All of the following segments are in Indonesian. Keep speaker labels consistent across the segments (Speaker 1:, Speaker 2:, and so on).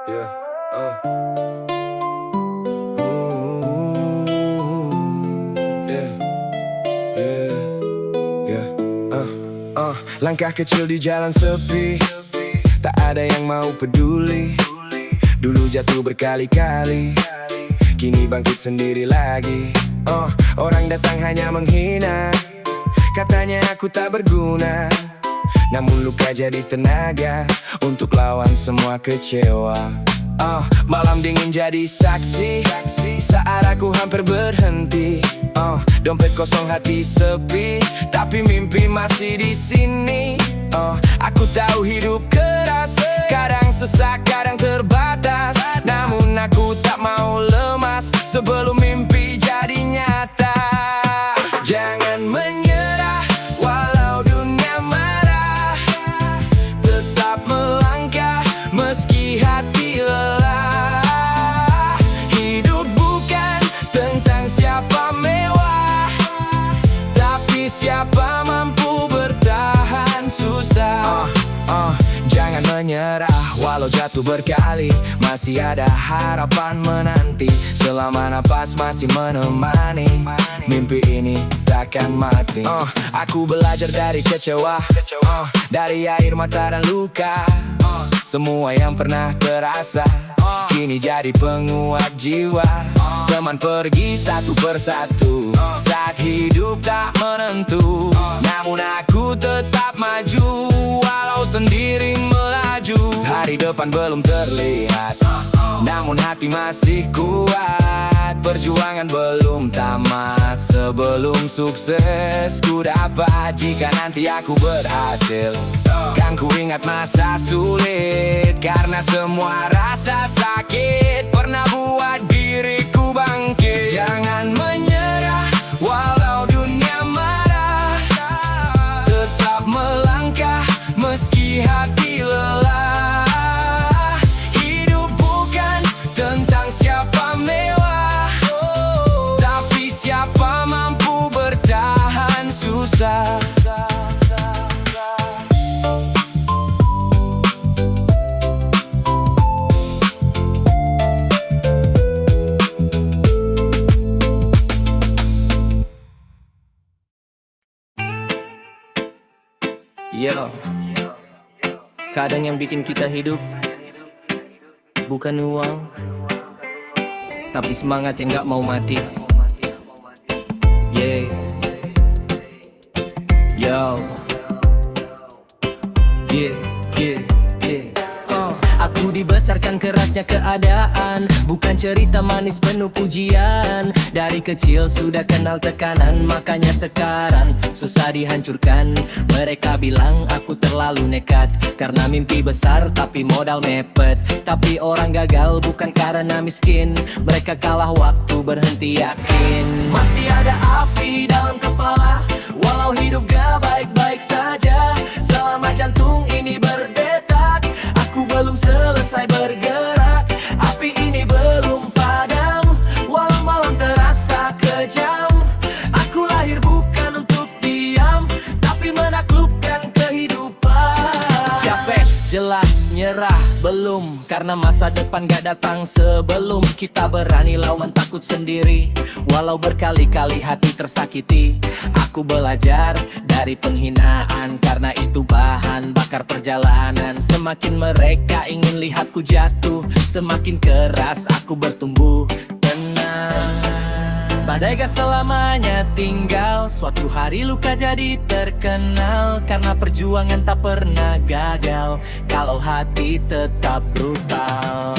Speaker 1: Yeah, ooh, yeah, yeah, yeah, langkah kecil di jalan sepi, tak ada yang mau peduli. Dulu jatuh berkali-kali, kini bangkit sendiri lagi. Orang datang hanya menghina, katanya aku tak berguna. Namun luka jadi tenaga untuk lawan semua kecewa. Malam dingin jadi saksi saat aku hampir berhenti. Dompet kosong, hati sepi, tapi mimpi masih di sini. Aku tahu hidup keras, kadang sesak, kadang terbatas. Namun aku tak mau lemas sebelum mimpi jadi nyata. Jangan menyerah walau dunia marah, tetap melangkah meski hati lelah. Hidup bukan tentang siapa mewah, tapi siapa mampu bertahan susah. Jangan menyerah walau jatuh berkali, masih ada harapan menanti. Selama napas masih menemani, mimpi ini takkan mati. Aku belajar dari kecewa, dari air mata dan luka. Semua yang pernah terasa kini jadi penguat jiwa. Teman pergi satu persatu saat hidup tak menentu. Namun aku tetap maju walau sendiri melaju. Hari depan belum terlihat, namun hati masih kuat. Perjuangan belum tamat, sebelum sukses ku dapat. Jika nanti aku berhasil, kan ku ingat masa sulit, karena semua rasa sakit pernah buat diriku bangkit. Jangan menyerah walau dunia marah, tetap melangkah meski hati lelah. Hidup bukan tentang siapa mewah, tapi siapa mampu bertahan susah.
Speaker 2: Yo, kadang yang bikin kita hidup bukan uang, tapi semangat yang gak mau mati. Yeah, yo, yeah, yeah, yeah. Aku dibesarkan kerasnya keadaan, bukan cerita manis penuh pujian. Dari kecil sudah kenal tekanan, makanya sekarang susah dihancurkan. Mereka bilang aku terlalu nekat, karena mimpi besar tapi modal mepet. Tapi orang gagal bukan karena miskin, mereka kalah waktu berhenti yakin. Masih ada api dalam kepala, walau hidup gak baik-baik saja. Selama jantung ini berdetak, aku belum selesai bergerak. Api ini belum padam, walau malam terasa kejam. Aku lahir bukan untuk diam, tapi menaklukkan kehidupan. Capek, jelas, nyerah, belum. Karena masa depan gak datang sebelum kita berani lawan takut sendiri. Walau berkali-kali hati tersakiti, aku belajar dari penghinaan, karena itu bahan bakar perjalanan. Semakin mereka ingin lihatku jatuh, semakin keras aku bertumbuh. Tenang, badai gak selamanya tinggal, suatu hari luka jadi terkenal. Karena perjuangan tak pernah gagal, kalau hati tetap brutal.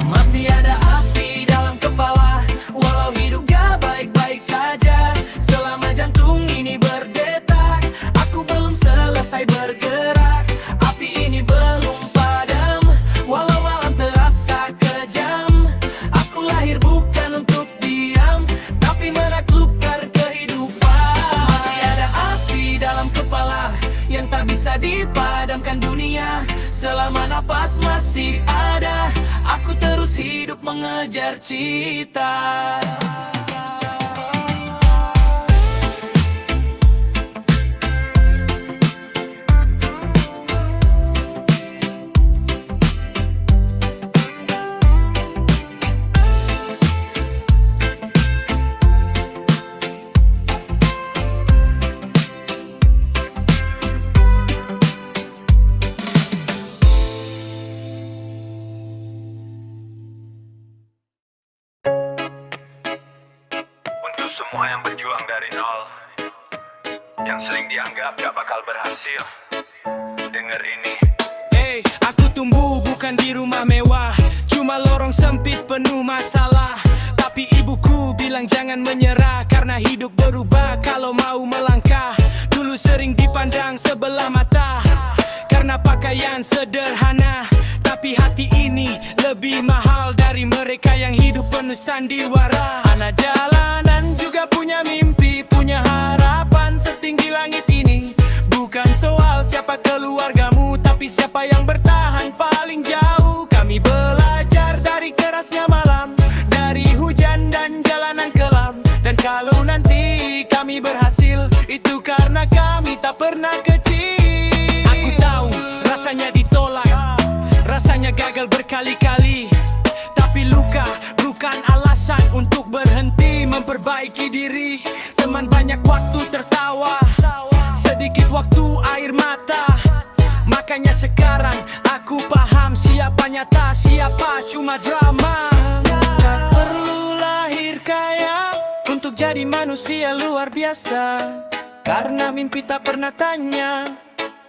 Speaker 2: Masih ada api dalam kepala, walau hidup gak baik-baik saja. Selama jantung ini berdetak, aku belum selesai bergerak. Api ini belum padam, walau malam terasa kejam. Aku lahir bukan untuk diam, tapi menaklukkan kehidupan. Masih ada api dalam kepala yang tak bisa dipadamkan dunia. Selama napas masih ada, aku terus hidup mengejar cita.
Speaker 3: semua yang berjuang dari nol, yang sering dianggap gak bakal berhasil, denger ini.
Speaker 4: Hey, aku tumbuh bukan di rumah mewah, cuma lorong sempit penuh masalah. Tapi ibuku bilang jangan menyerah, karena hidup berubah kalau mau melangkah. Dulu sering dipandang sebelah mata, karena pakaian sederhana. Tapi hati ini lebih mahal dari mereka yang hidup penuh sandiwara. Anak jalanan juga punya mimpi, punya harapan setinggi langit ini. Bukan soal siapa keluargamu, tapi siapa yang bertahan paling jauh. Kami belajar dari kerasnya malam, dari hujan dan jalanan kelam. Dan kalau nanti kami berhasil, itu karena kami tak pernah kecil. Aku tahu rasanya ditolak, rasanya gagal berkali-kali. Tapi luka bukan alasan untuk berhenti memperbaiki diri. Teman banyak waktu tertawa, sedikit waktu air mata. Makanya sekarang aku paham siapa nyata, siapa cuma drama. Tak perlu lahir kaya untuk jadi manusia luar biasa, karena mimpi tak pernah tanya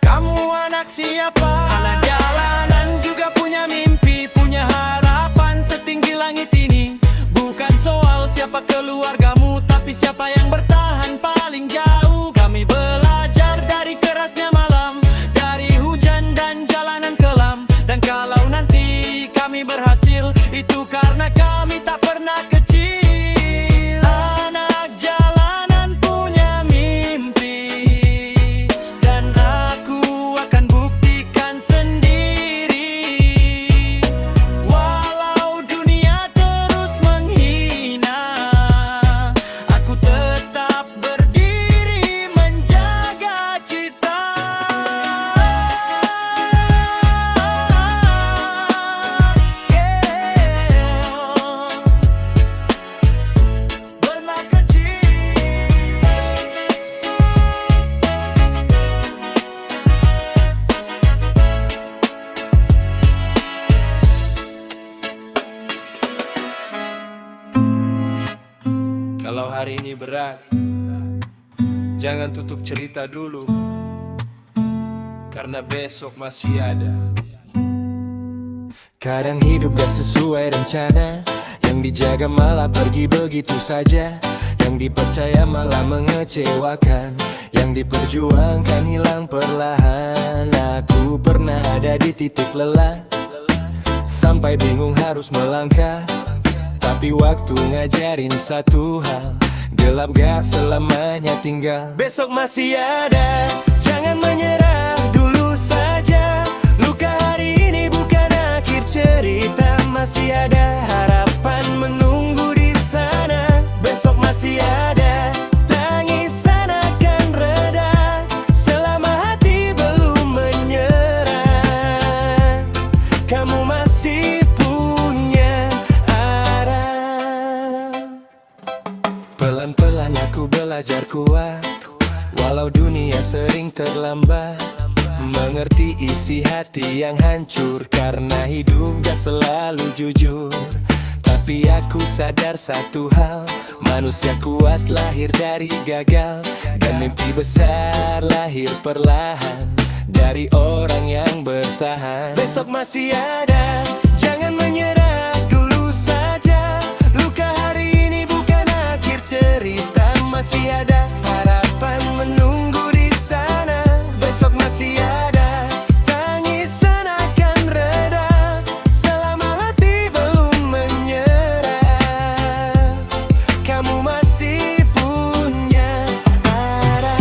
Speaker 4: kamu anak siapa. Anak jalanan juga punya mimpi, punya harapan setinggi langit ini. Bukan soal siapa keluargamu, tapi siapa yang bertahan paling jauh. Kami belajar dari kerasnya malam, dari hujan dan jalanan kelam. Dan kalau nanti kami berhasil, itu karena kami tak pernah kecil. Anak jalanan punya mimpi, dan aku akan buktikan sendiri. Walau dunia terus menghina, aku tetap berdiri menjaga cita. Belah kecil.
Speaker 1: Kalau hari ini berat, jangan tutup cerita dulu, karena besok masih ada. Kadang hidup gak sesuai rencana, yang dijaga malah pergi begitu saja. Yang dipercaya malah mengecewakan, yang diperjuangkan hilang perlahan. Aku pernah ada di titik lelah, sampai bingung harus melangkah. Tapi waktu ngajarin satu hal, gelap gak selamanya tinggal. Besok masih ada, jangan menyerah dulu saja. Luka hari ini bukan akhir cerita, masih ada harapan menunggu di sana. Besok masih ada, tangisan akan reda, selama hati belum menyerah. Kamu masih punya arah. Pelan-pelan aku belajar kuat, walau dunia sering terlambat. Mengerti isi hati yang hancur, karena hidup gak selalu jujur. Tapi aku sadar satu hal, manusia kuat lahir dari gagal, dan mimpi besar lahir perlahan dari orang yang bertahan. Besok masih ada, jangan menyerah dulu saja. Luka hari ini bukan akhir cerita, masih ada harapan menunggu di sana. Besok masih ada, tangisan akan reda, selama hati belum menyerah. Kamu masih punya arah.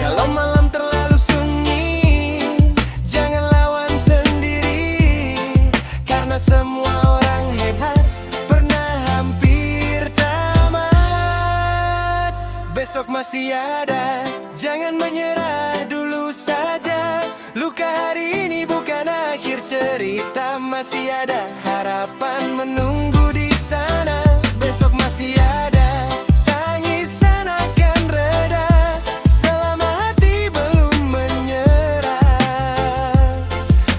Speaker 1: Kalau malam terlalu sunyi, jangan lawan sendiri, karena semua orang hebat pernah hampir tamat. Besok masih ada, jangan menyerah dulu saja. Luka hari ini bukan akhir cerita, masih ada harapan menunggu di sana. Besok masih ada, tangisan akan reda, selama hati belum menyerah.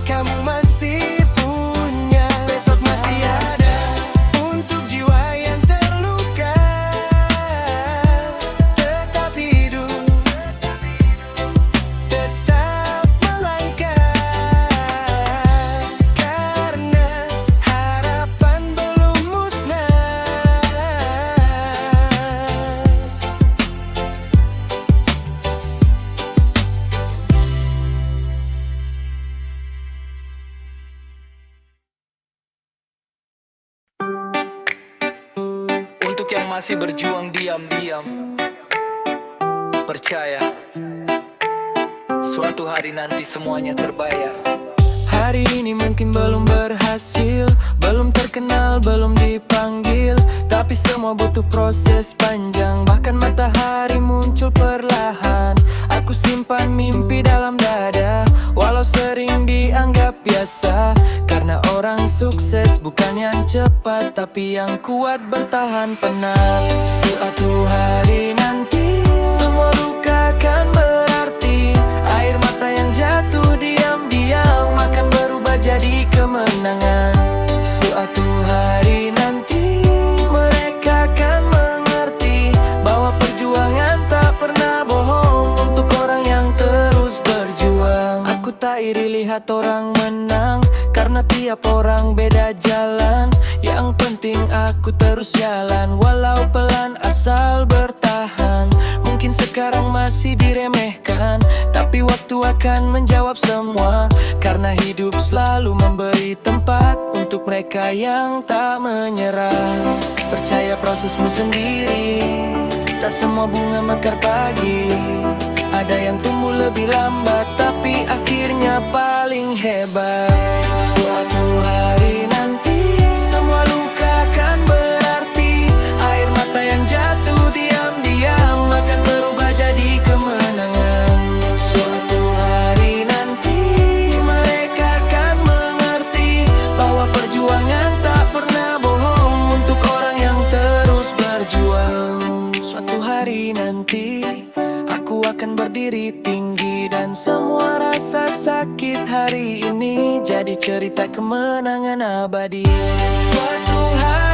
Speaker 1: Kamu masih punya, besok masih ada, untuk jiwa yang terluka.
Speaker 5: Untuk yang masih berjuang diam-diam, percaya suatu hari nanti semuanya terbayar.
Speaker 2: Hari ini mungkin belum berhasil, belum terkenal, belum dipanggil, tapi semua butuh proses panjang. Bahkan matahari muncul perlahan. Aku simpan mimpi dalam dada, walau sering dianggap biasa. Karena orang sukses bukan yang cepat, tapi yang kuat bertahan penat. Suatu hari nanti semua luka akan berarti. Air mata yang jatuh diam-diam akan berubah jadi kemenangan. Suatu hari nanti mereka akan mengerti bahwa perjuangan tak pernah bohong untuk orang yang terus berjuang. Aku tak iri lihat orang menang, karena tiap orang beda jalan. Yang penting aku terus jalan, walau pelan asal bertahan. Mungkin sekarang masih diremehkan, tapi waktu akan menjawab semua. Karena hidup selalu memberi tempat untuk mereka yang tak menyerah. Percaya prosesmu sendiri, tak semua bunga mekar pagi. Ada yang tumbuh lebih lambat, tapi akhirnya paling hebat. Suatu hari nanti semua luka akan berarti. Air mata yang jatuh diam-diam akan berubah jadi kemenangan. Suatu hari nanti mereka akan mengerti bahwa perjuangan tak pernah bohong untuk orang yang terus berjuang. Suatu hari nanti aku akan berdiri tinggi, dan semua rasa sakit hari ini jadi cerita kemenangan abadi. Suatu hari